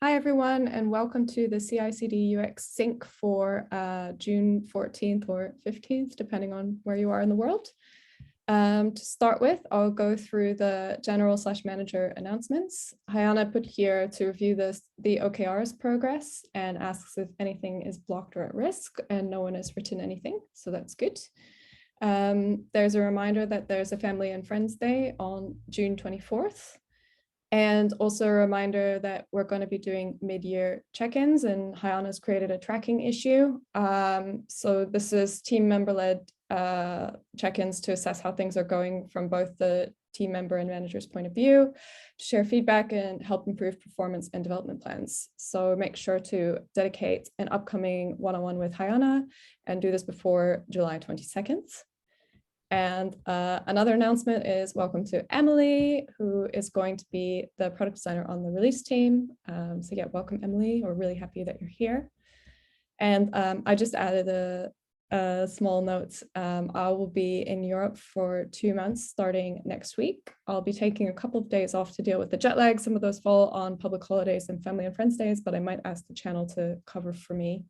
Hi, everyone, and welcome to the CI/CD UX Sync for June 14th or 15th, depending on where you are in the world. To start with, I'll go through the general/manager announcements. Hayana put here to review the OKR's progress and asks if anything is blocked or at risk, and no one has written anything, so that's good. There's a reminder that there's a Family and Friends Day on June 24th. And also a reminder that we're going to be doing mid-year check-ins, and Hayana's created a tracking issue. So this is team member-led check-ins to assess how things are going from both the team member and manager's point of view, to share feedback and help improve performance and development plans. So make sure to dedicate an upcoming one-on-one with Hayana and do this before July 22nd. And another announcement is welcome to Emily, who is going to be the product designer on the release team. So yeah, welcome Emily, we're really happy that you're here. And I just added a small note. I will be in Europe for 2 months starting next week. I'll be taking a couple of days off to deal with the jet lag. Some of those fall on public holidays and family and friends days, but I might ask the channel to cover for me,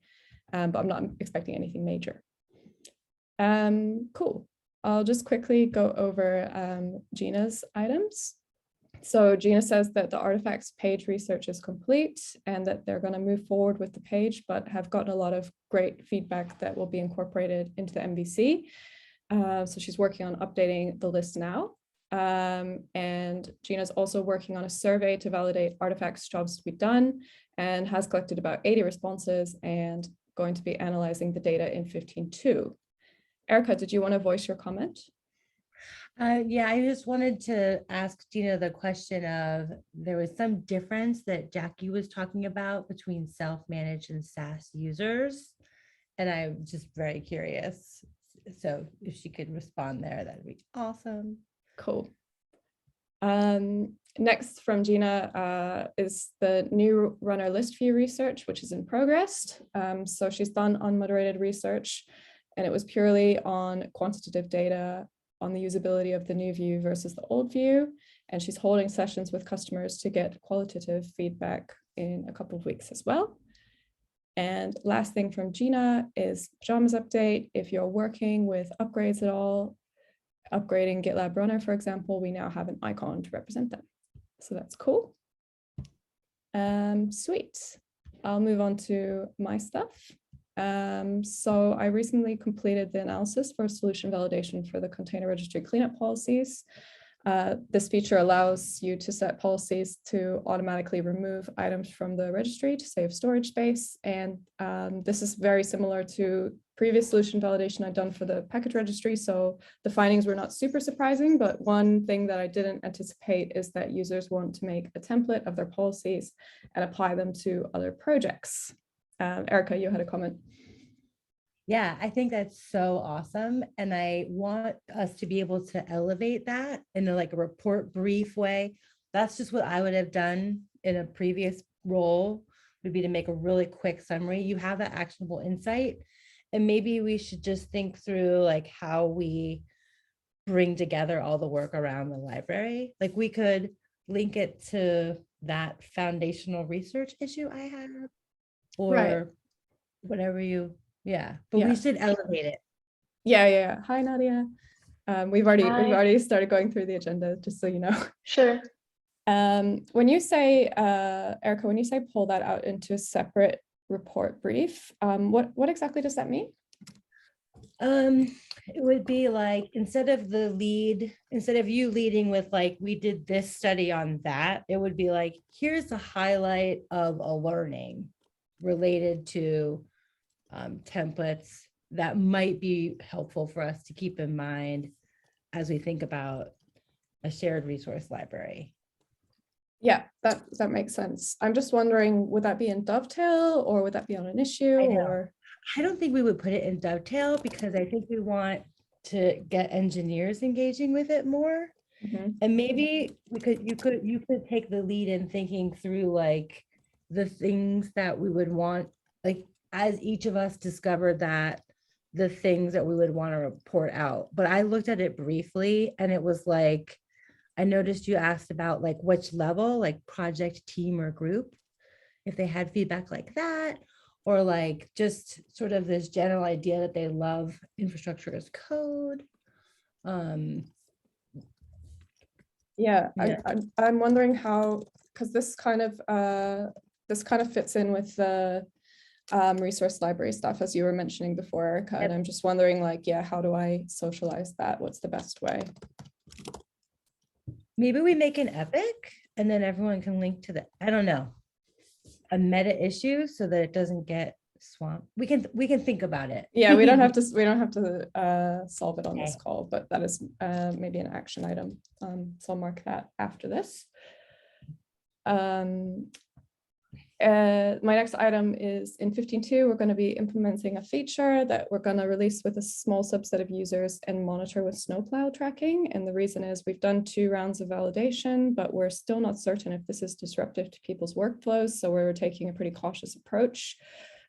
but I'm not expecting anything major. Cool. I'll just quickly go over Gina's items. So Gina says that the artifacts page research is complete and that they're going to move forward with the page, but have gotten a lot of great feedback that will be incorporated into the MVC. So she's working on updating the list now. And Gina's also working on a survey to validate artifacts jobs to be done and has collected about 80 responses and going to be analyzing the data in 15.2. Erica, did you want to voice your comment? Yeah, I just wanted to ask Gina the question of, there was some difference that Jackie was talking about between self-managed and SaaS users. And I'm just very curious. So if she could respond there, that'd be awesome. Cool. Next from Gina is the new runner list view research, which is in progress. So she's done unmoderated research, and it was purely on quantitative data on the usability of the new view versus the old view. And she's holding sessions with customers to get qualitative feedback in a couple of weeks as well. And last thing from Gina is pajamas update. If you're working with upgrades at all, upgrading GitLab Runner, for example, we now have an icon to represent them. So that's cool. Sweet. I'll move on to my stuff. So I recently completed the analysis for solution validation for the container registry cleanup policies. This feature allows you to set policies to automatically remove items from the registry to save storage space. And this is very similar to previous solution validation I've done for the package registry. So the findings were not super surprising, but one thing that I didn't anticipate is that users want to make a template of their policies and apply them to other projects. Erica, you had a comment. Yeah, I think that's so awesome. And I want us to be able to elevate that in a report brief way. That's just what I would have done in a previous role, would be to make a really quick summary. You have that actionable insight, and maybe we should just think through how we bring together all the work around the library. We could link it to that foundational research issue I have, or right. Whatever you, but we should elevate it. Yeah. Hi, Nadia. We've already started going through the agenda, just so you know. Sure. When you say, Erica, when you say pull that out into a separate report brief, what exactly does that mean? It would be instead of you leading with we did this study on that, it would be here's a highlight of a learning related to templates that might be helpful for us to keep in mind as we think about a shared resource library. Yeah, that makes sense. I'm just wondering, would that be in Dovetail or would that be on an issue? I don't think we would put it in Dovetail, because I think we want to get engineers engaging with it more. Mm-hmm. And maybe you could take the lead in thinking through the things that we would want, as each of us discovered that the things that we would want to report out. But I looked at it briefly, and it was I noticed you asked about which level, project, team, or group. if they had feedback like that, or like just sort of this general idea that they love infrastructure as code. Yeah, Yeah. I'm wondering how, because this kind of fits in with the resource library stuff, as you were mentioning before, Erica. Yep. And I'm just wondering, like, yeah, how do I socialize that? What's the best way? Maybe we make an epic and then everyone can link to the, I don't know, a meta issue so that it doesn't get swamped. We can think about it. Yeah, we don't have to solve it on this Okay. call, but that is maybe an action item. So I'll mark that after this. My next item is in 15.2, we're going to be implementing a feature that we're going to release with a small subset of users and monitor with snowplow tracking. And the reason is we've done 2 rounds of validation, but we're still not certain if this is disruptive to people's workflows. So we're taking a pretty cautious approach.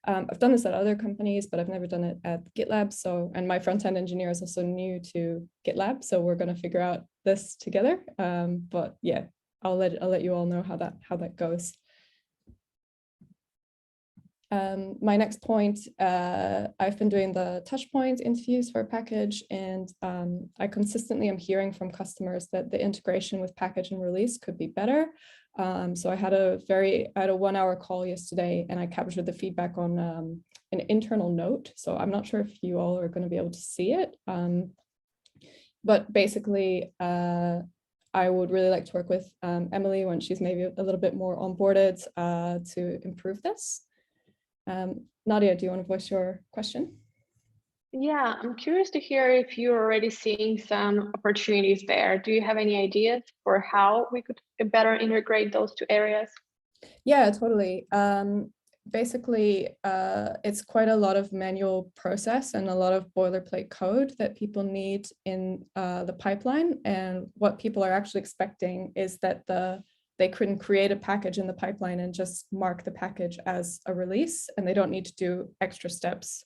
I've done this at other companies, but I've never done it at GitLab. So, and my front-end engineer is also new to GitLab. So we're going to figure out this together. But yeah, I'll let you all know how that goes. My next point, I've been doing the touch point interviews for package, and I consistently am hearing from customers that the integration with package and release could be better. So I had a 1-hour call yesterday, and I captured the feedback on an internal note. So I'm not sure if you all are going to be able to see it. But basically, I would really like to work with Emily when she's maybe a little bit more onboarded to improve this. Nadia, do you want to voice your question? Yeah, I'm curious to hear if you're already seeing some opportunities there. Do you have any ideas for how we could better integrate those 2 areas? Yeah, totally. Basically, it's quite a lot of manual process and a lot of boilerplate code that people need in the pipeline. And what people are actually expecting is that they couldn't create a package in the pipeline and just mark the package as a release, and they don't need to do extra steps.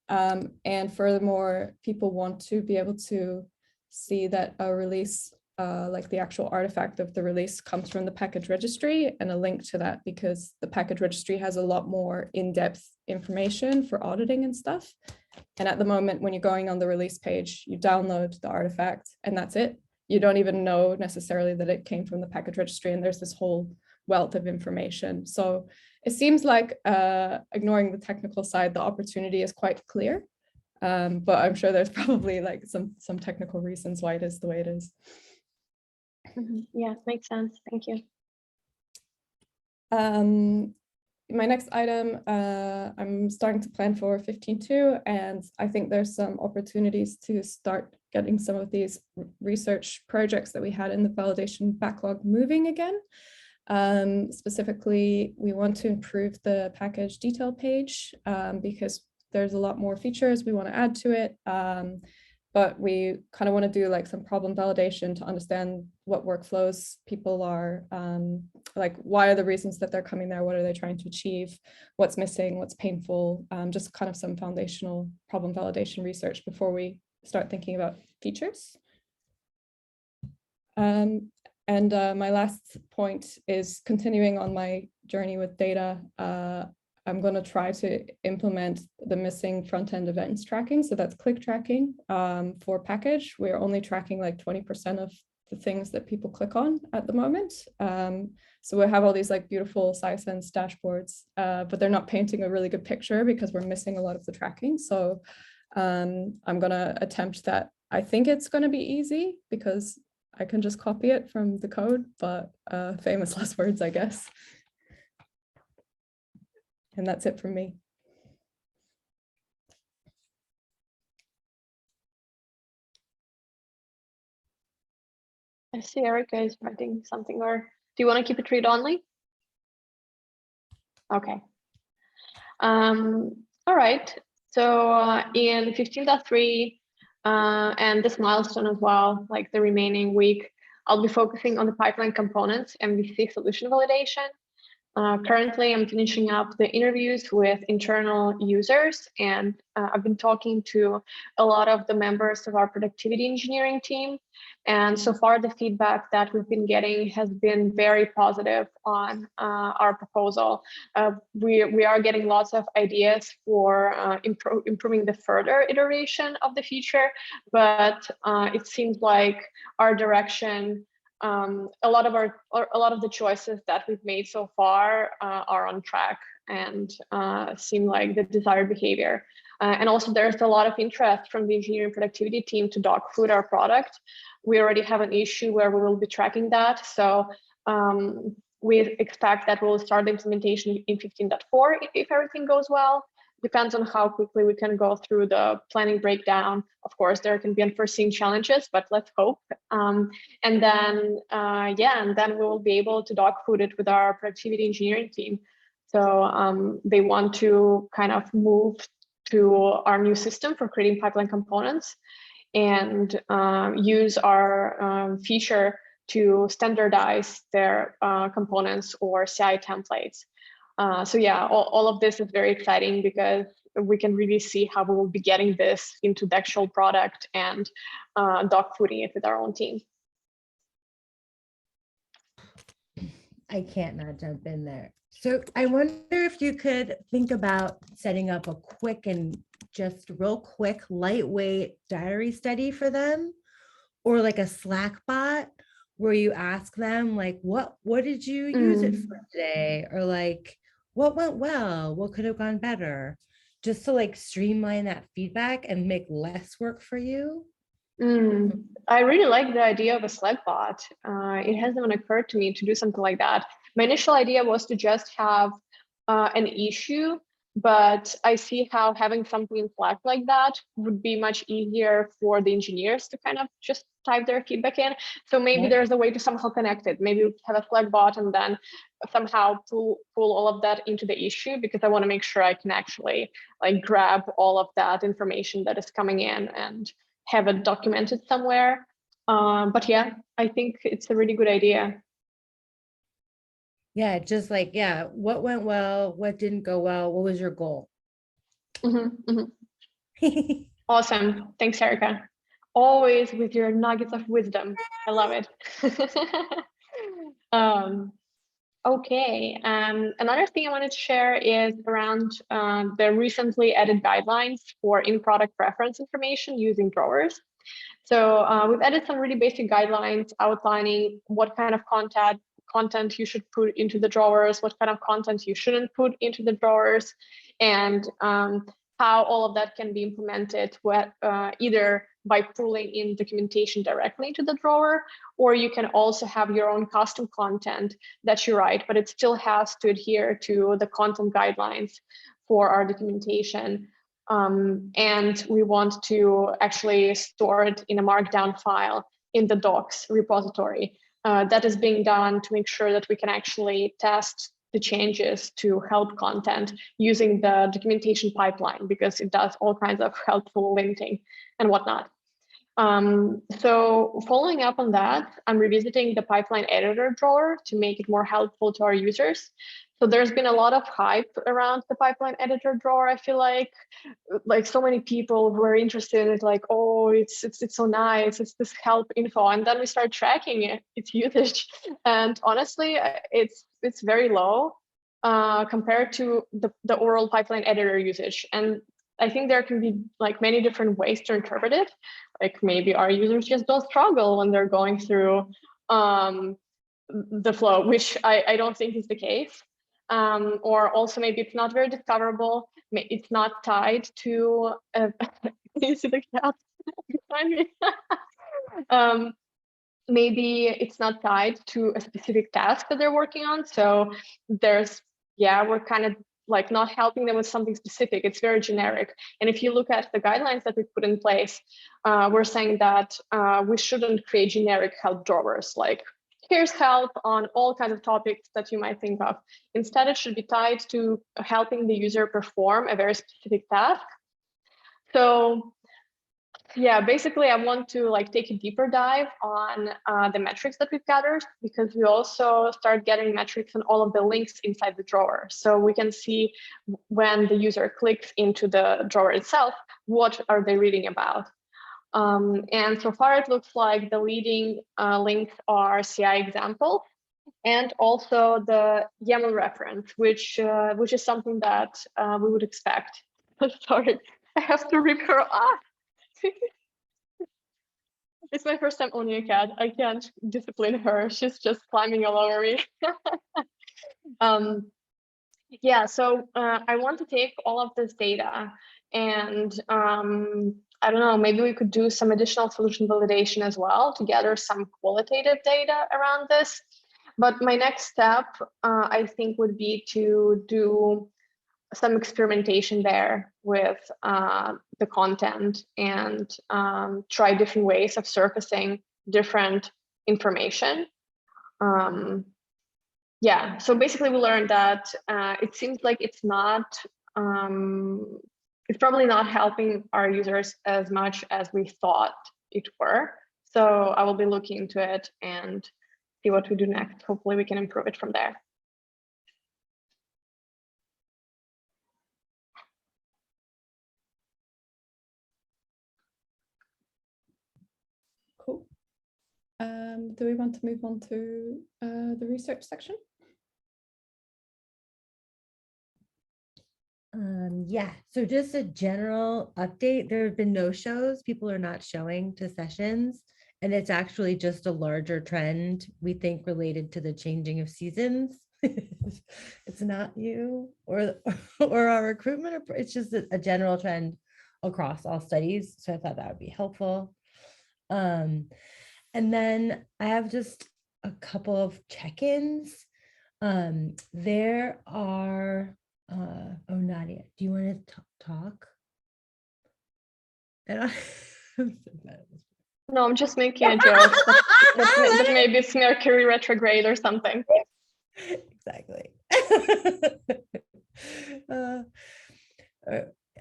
And furthermore, people want to be able to see that a release, like the actual artifact of the release, comes from the package registry, and a link to that, because the package registry has a lot more in-depth information for auditing and stuff. And at the moment, when you're going on the release page, you download the artifact and that's it. You don't even know necessarily that it came from the package registry, and there's this whole wealth of information. So it seems like, ignoring the technical side, the opportunity is quite clear, but I'm sure there's probably like some technical reasons why it is the way it is. Yeah, makes sense. Thank you. My next item, I'm starting to plan for 15.2, and I think there's some opportunities to start getting some of these research projects that we had in the validation backlog moving again. Specifically, we want to improve the package detail page because there's a lot more features we want to add to it. But we kind of want to do like some problem validation to understand what workflows people are, like, why are the reasons that they're coming there? What are they trying to achieve? What's missing? What's painful? Just kind of some foundational problem validation research before we start thinking about features. And my last point is continuing on my journey with data. I'm going to try to implement the missing front-end events tracking. So that's click tracking for package. We're only tracking like 20% of the things that people click on at the moment. So we have all these like beautiful Sisense dashboards, but they're not painting a really good picture because we're missing a lot of the tracking. So I'm going to attempt that. I think it's going to be easy because I can just copy it from the code, but famous last words, I guess. And that's it from me. I see Erica is writing something, or do you want to keep it read only? Okay. All right. So in 15.3 and this milestone as well, like the remaining week, I'll be focusing on the pipeline components and MVC solution validation. Currently, I'm finishing up the interviews with internal users, and I've been talking to a lot of the members of our productivity engineering team. And so far, the feedback that we've been getting has been very positive on our proposal. We are getting lots of ideas for improving the further iteration of the feature, but it seems like our direction, a lot of the choices that we've made so far are on track and seem like the desired behavior. And also there's a lot of interest from the engineering productivity team to dog food our product. We already have an issue where we will be tracking that. So we expect that we'll start the implementation in 15.4 if everything goes well. Depends on how quickly we can go through the planning breakdown. Of course, there can be unforeseen challenges, but let's hope. And then we will be able to dog food it with our productivity engineering team. So they want to kind of move to our new system for creating pipeline components and use our feature to standardize their components or CI templates. So yeah, all of this is very exciting because we can really see how we will be getting this into the actual product and dog fooding it with our own team. I can't not jump in there. So I wonder if you could think about setting up a quick and just real quick, lightweight diary study for them, or like a Slack bot where you ask them like, what did you use it for today? Or like, what went well? What could have gone better? Just to like streamline that feedback and make less work for you. I really like the idea of a Slack bot. It hasn't even occurred to me to do something like that. My initial idea was to just have an issue, but I see how having something in Slack like that would be much easier for the engineers to kind of just type their feedback in. So maybe there's a way to somehow connect it. Maybe we have a Slack bot and then somehow pull all of that into the issue, because I want to make sure I can actually like grab all of that information that is coming in and have it documented somewhere. But yeah, I think it's a really good idea. Yeah, just like, yeah, what went well, what didn't go well, what was your goal? Awesome. Thanks, Erica. Always with your nuggets of wisdom. I love it. Okay, another thing I wanted to share is around the recently added guidelines for in-product reference information using drawers. So we've added some really basic guidelines outlining what kind of content you should put into the drawers, what kind of content you shouldn't put into the drawers, and how all of that can be implemented either by pulling in documentation directly into the drawer, or you can also have your own custom content that you write, but it still has to adhere to the content guidelines for our documentation. And we want to actually store it in a markdown file in the docs repository. That is being done to make sure that we can actually test the changes to help content using the documentation pipeline, because it does all kinds of helpful linting and whatnot. So following up on that, I'm revisiting the pipeline editor drawer to make it more helpful to our users. So there's been a lot of hype around the pipeline editor drawer. I feel like so many people who are interested in it, like, oh, it's so nice, it's this help info, and then we start tracking its usage, and honestly, it's very low compared to the overall pipeline editor usage. And I think there can be like many different ways to interpret it. Like maybe our users just don't struggle when they're going through the flow, which I don't think is the case. Or also maybe it's not very discoverable. It's not tied to, you see the cat behind me? Maybe it's not tied to a specific task that they're working on. So we're kind of like not helping them with something specific. It's very generic. And if you look at the guidelines that we put in place, we're saying that we shouldn't create generic help drawers, like here's help on all kinds of topics that you might think of. Instead, it should be tied to helping the user perform a very specific task. So Yeah, basically, I want to like take a deeper dive on the metrics that we've gathered, because we also start getting metrics on all of the links inside the drawer. So we can see when the user clicks into the drawer itself, what are they reading about? And so far, it looks like the leading links are CI examples and also the YAML reference, which is something that we would expect. Sorry, I have to rip her off. It's my first time owning a cat. I can't discipline her. She's just climbing all over me. Yeah, so I want to take all of this data and I don't know, maybe we could do some additional solution validation as well to gather some qualitative data around this. But my next step, I think, would be to do some experimentation there with the content and try different ways of surfacing different information. Yeah, so basically we learned that it seems like it's probably not helping our users as much as we thought it were. So I will be looking into it and see what we do next. Hopefully we can improve it from there. Cool. Do we want to move on to the research section? Yeah, so just a general update. There have been no shows. People are not showing to sessions, and it's actually just a larger trend, we think, related to the changing of seasons. It's not you or our recruitment, it's just a general trend across all studies. So I thought that would be helpful. And then I have just a couple of check-ins. There are oh, Nadia, do you want to talk? No, I'm just making a joke that maybe it's Mercury retrograde or something. Exactly.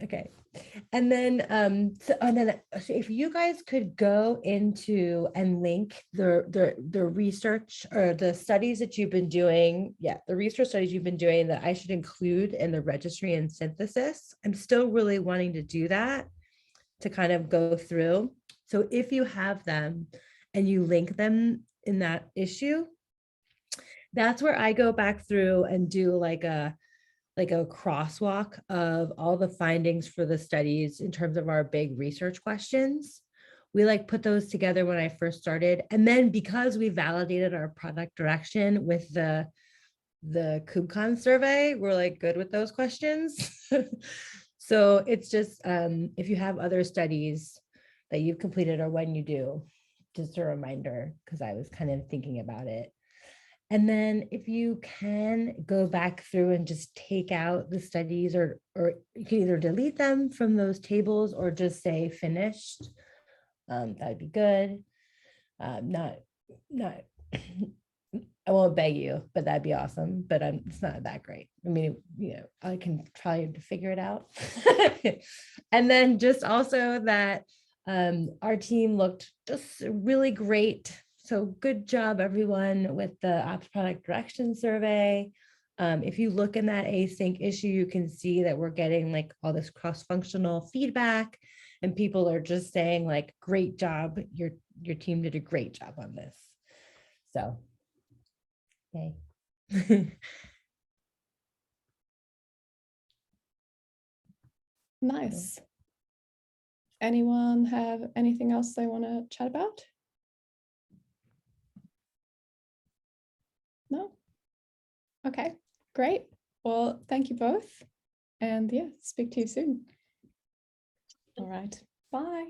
Okay. And then so if you guys could go into and link the research or the studies that you've been doing, the research studies you've been doing that I should include in the registry and synthesis. I'm still really wanting to do that, to kind of go through. So if you have them and you link them in that issue, that's where I go back through and do like a crosswalk of all the findings for the studies in terms of our big research questions. We like put those together when I first started. And then because we validated our product direction with the KubeCon survey, we're like good with those questions. So it's just, if you have other studies that you've completed or when you do, just a reminder, because I was kind of thinking about it. And then if you can go back through and just take out the studies, or you can either delete them from those tables or just say finished, that'd be good. Not, I won't beg you, but that'd be awesome. But it's not that great. I mean, I can try to figure it out. And then just also that our team looked just really great. So good job, everyone, with the ops product direction survey. If you look in that async issue, you can see that we're getting like all this cross-functional feedback, and people are just saying like, great job. Your team did a great job on this. So, yay. Nice. Anyone have anything else they want to chat about? No? Okay, great. Well, thank you both. And yeah, speak to you soon. All right, bye.